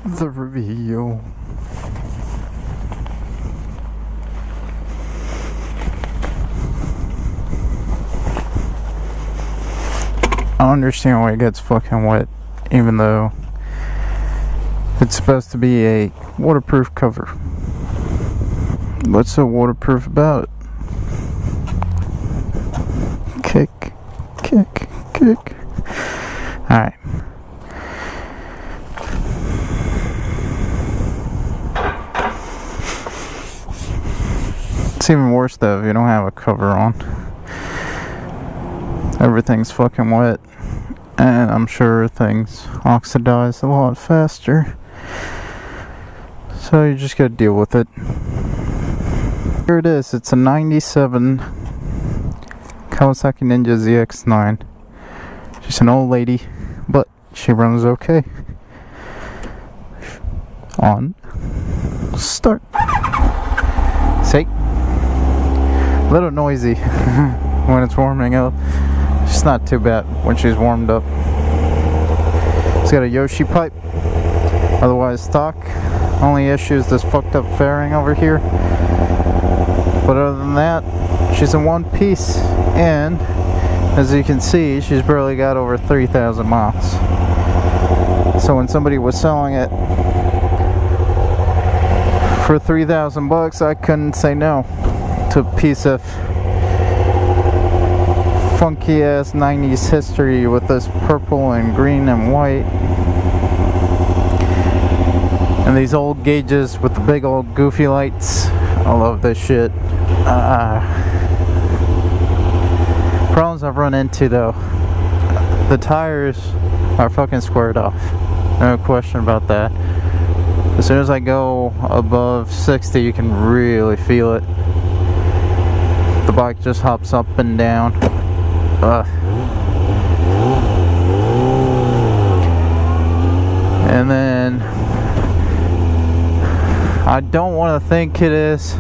The reveal. I understand why it gets fucking wet, even though it's supposed to be a waterproof cover. What's so waterproof about it? Kick, kick, kick. Alright. It's even worse though if you don't have a cover on. Everything's fucking wet, and I'm sure things oxidize a lot faster. So you just gotta deal with it. Here it is, it's a 97 Kawasaki Ninja ZX9. She's an old lady, but she runs okay. On. Start. See? A little noisy when it's warming up. It's not too bad when she's warmed up. It's got a Yoshi pipe, otherwise stock. Only issue is this fucked up fairing over here. But other than that, she's in one piece, and as you can see, she's barely got over 3,000 miles. So when somebody was selling it for 3,000 bucks, I couldn't say no to a piece of funky ass 90s history with this purple and green and white, and these old gauges with the big old goofy lights. I love this shit. Problems I've run into though, the tires are fucking squared off, no question about that. As soon as I go above 60, you can really feel it. The bike just hops up and down. And then I don't want to think it is.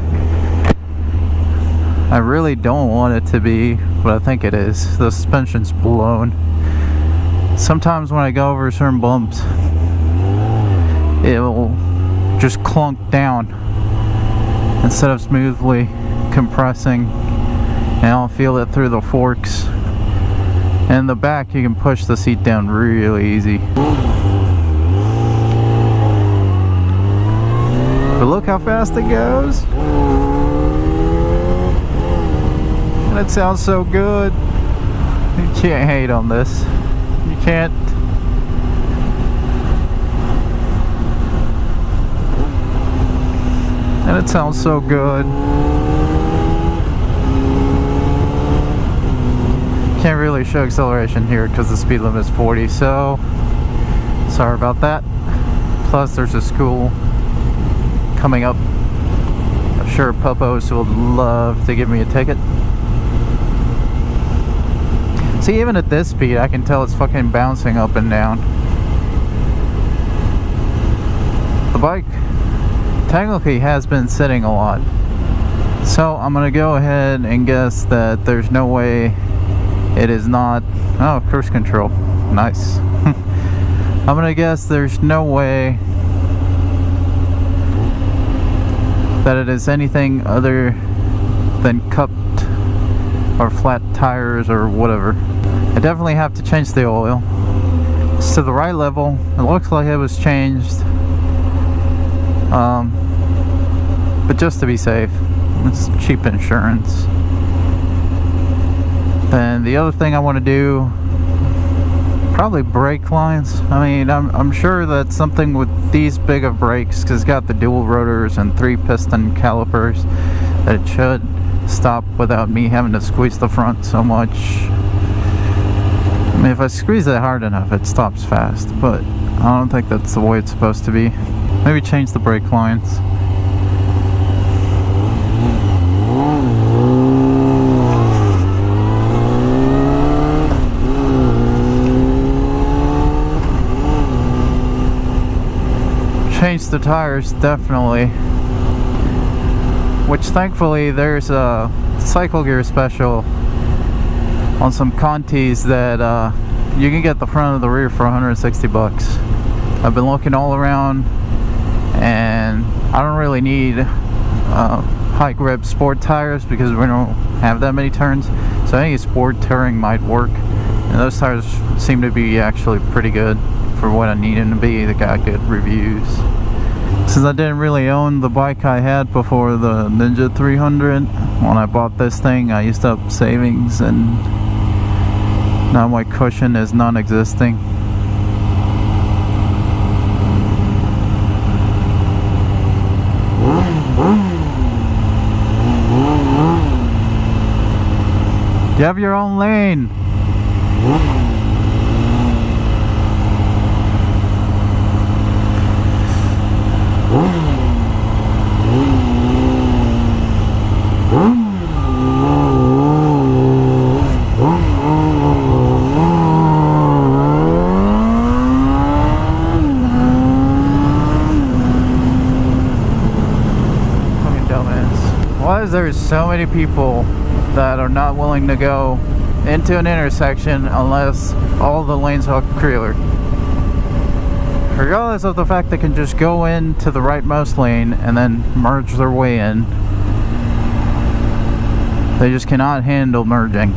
I really don't want it to be, but I think it is. The suspension's blown. Sometimes when I go over certain bumps, it'll just clunk down instead of smoothly compressing, and I'll feel it through the forks. And in the back, you can push the seat down really easy. But look how fast it goes. And it sounds so good. You can't hate on this. You can't. And it sounds so good. Can't really show acceleration here because the speed limit is 40, so sorry about that. Plus there's a school coming up. I'm sure Puppos would love to give me a ticket. See, even at this speed I can tell it's fucking bouncing up and down. The bike technically has been sitting a lot, so I'm gonna go ahead and guess that there's no way it is not. Oh, cruise control, nice. I'm gonna guess there's no way that it is anything other than cupped or flat tires or whatever. I definitely have to change the oil. It's to the right level. It looks like it was changed, but just to be safe, it's cheap insurance. Then the other thing I want to do, probably brake lines. I mean, I'm sure that something with these big of brakes, because it's got the dual rotors and 3 piston calipers, that it should stop without me having to squeeze the front so much. I mean, if I squeeze it hard enough, it stops fast, but I don't think that's the way it's supposed to be. Maybe change the brake lines. Change the tires, definitely. Which thankfully there's a cycle gear special on some Contis that you can get the front of the rear for 160 bucks. I've been looking all around, and I don't really need high grip sport tires because we don't have that many turns, so any sport touring might work, and those tires seem to be actually pretty good for what I need them to be. They got good reviews. Since I didn't really own the bike I had before, the Ninja 300, when I bought this thing I used up savings, and now my cushion is non-existing. You have your own lane. Fucking dumbass. Why is there so many people that are not willing to go into an intersection unless all the lanes are clear? Regardless of the fact they can just go into the rightmost lane and then merge their way in, they just cannot handle merging.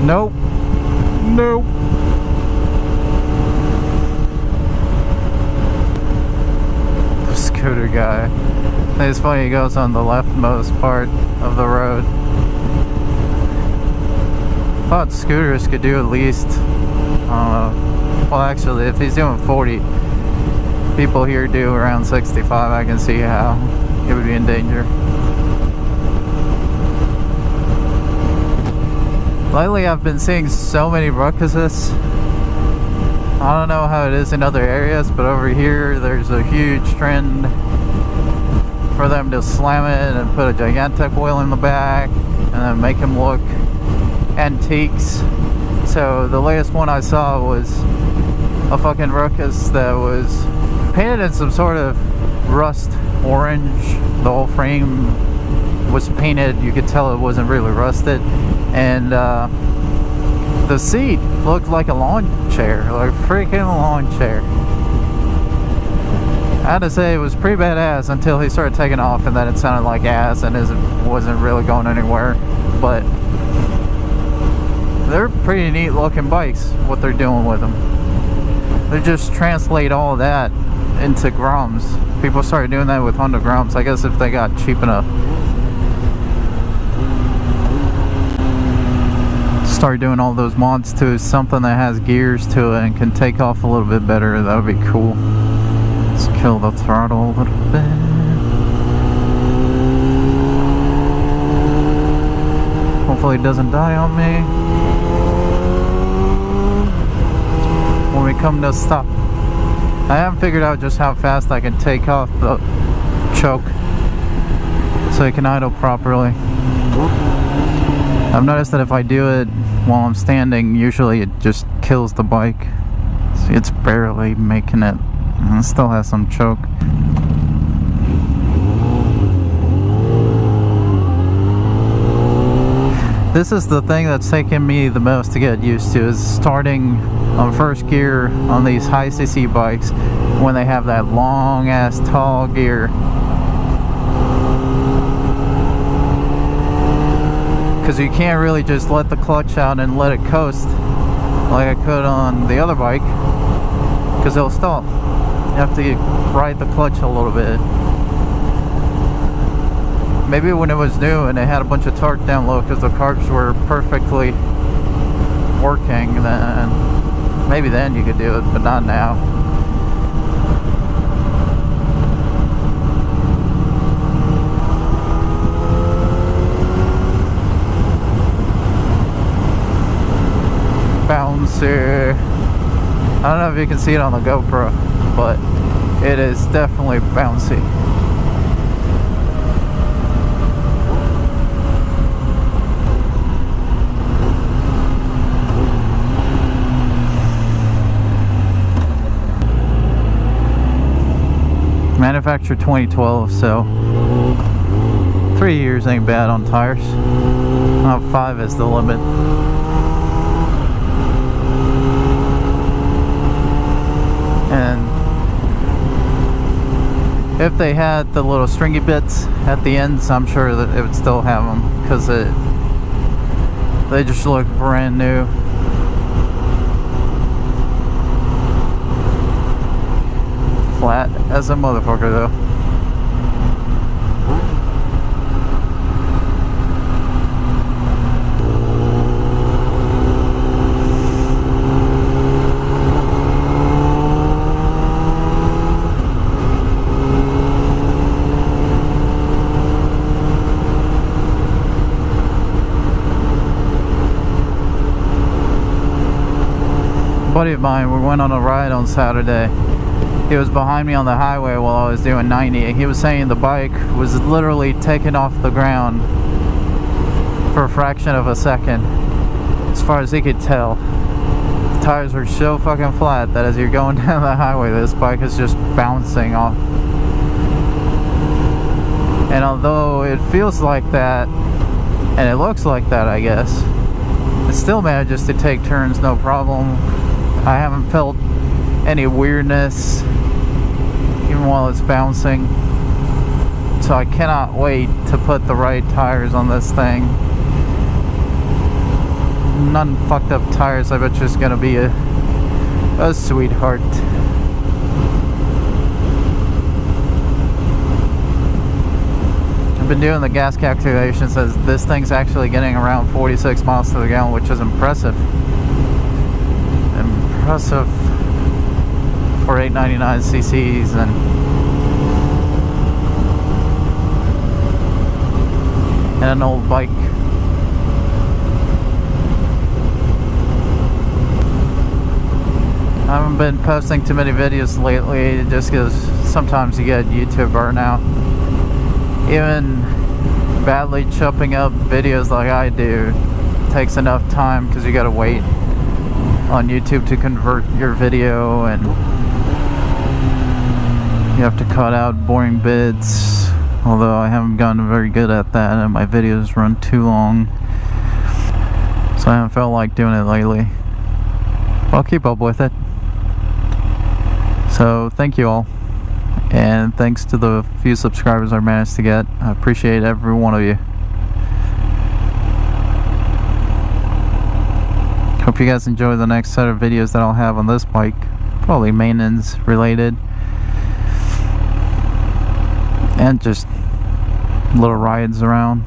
Nope. Nope. The scooter guy. It's funny, he goes on the leftmost part of the road. I thought scooters could do at least, well actually if he's doing 40, people here do around 65, I can see how it would be in danger. Lately I've been seeing so many Ruckuses. I don't know how it is in other areas, but over here there's a huge trend for them to slam it and put a gigantic wheel in the back and then make them look antiques. So the latest one I saw was a fucking Ruckus that was painted in some sort of rust orange. The whole frame was painted, you could tell it wasn't really rusted, and the seat looked like a lawn chair, like a freaking lawn chair. I had to say it was pretty badass until he started taking off, and then it sounded like ass and wasn't really going anywhere. But they're pretty neat looking bikes, what they're doing with them. They just translate all of that into Groms. People started doing that with Honda Groms, I guess, if they got cheap enough. Start doing all those mods to something that has gears to it and can take off a little bit better. That would be cool. Let's kill the throttle a little bit. Hopefully it doesn't die on me when we come to a stop. I haven't figured out just how fast I can take off the choke so it can idle properly. I've noticed that if I do it while I'm standing, usually it just kills the bike. See, it's barely making it, and it still has some choke. This is the thing that's taken me the most to get used to, is starting on first gear on these high CC bikes when they have that long ass tall gear. Because you can't really just let the clutch out and let it coast like I could on the other bike, because it'll stall. You have to ride the clutch a little bit. Maybe when it was new and it had a bunch of torque down low because the carbs were perfectly working, then maybe then you could do it, but not now. Bouncy. I don't know if you can see it on the GoPro, but it is definitely bouncy. Manufactured 2012, so 3 years ain't bad on tires. 5 is the limit. And if they had the little stringy bits at the ends, I'm sure that it would still have them, because they just look brand new. Flat as a motherfucker though. A buddy of mine, we went on a ride on Saturday. He was behind me on the highway while I was doing 90. He was saying the bike was literally taken off the ground for a fraction of a second, as far as he could tell. The tires are so fucking flat that as you're going down the highway, this bike is just bouncing off. And although it feels like that, and it looks like that, I guess, it still manages to take turns no problem. I haven't felt any weirdness even while it's bouncing, so I cannot wait to put the right tires on this thing. None fucked up tires. I bet you it's gonna be a sweetheart. I've been doing the gas calculations, says this thing's actually getting around 46 miles to the gallon, which is impressive. Impressive for 899 cc's and an old bike. I haven't been posting too many videos lately just because sometimes you get YouTube burnout. Even badly chopping up videos like I do takes enough time because you gotta wait on YouTube to convert your video, and you have to cut out boring bits, although I haven't gotten very good at that and my videos run too long, so I haven't felt like doing it lately. I'll keep up with it. So thank you all, and thanks to the few subscribers I managed to get. I appreciate every one of you. Hope you guys enjoy the next set of videos that I'll have on this bike, probably maintenance related and just little rides around.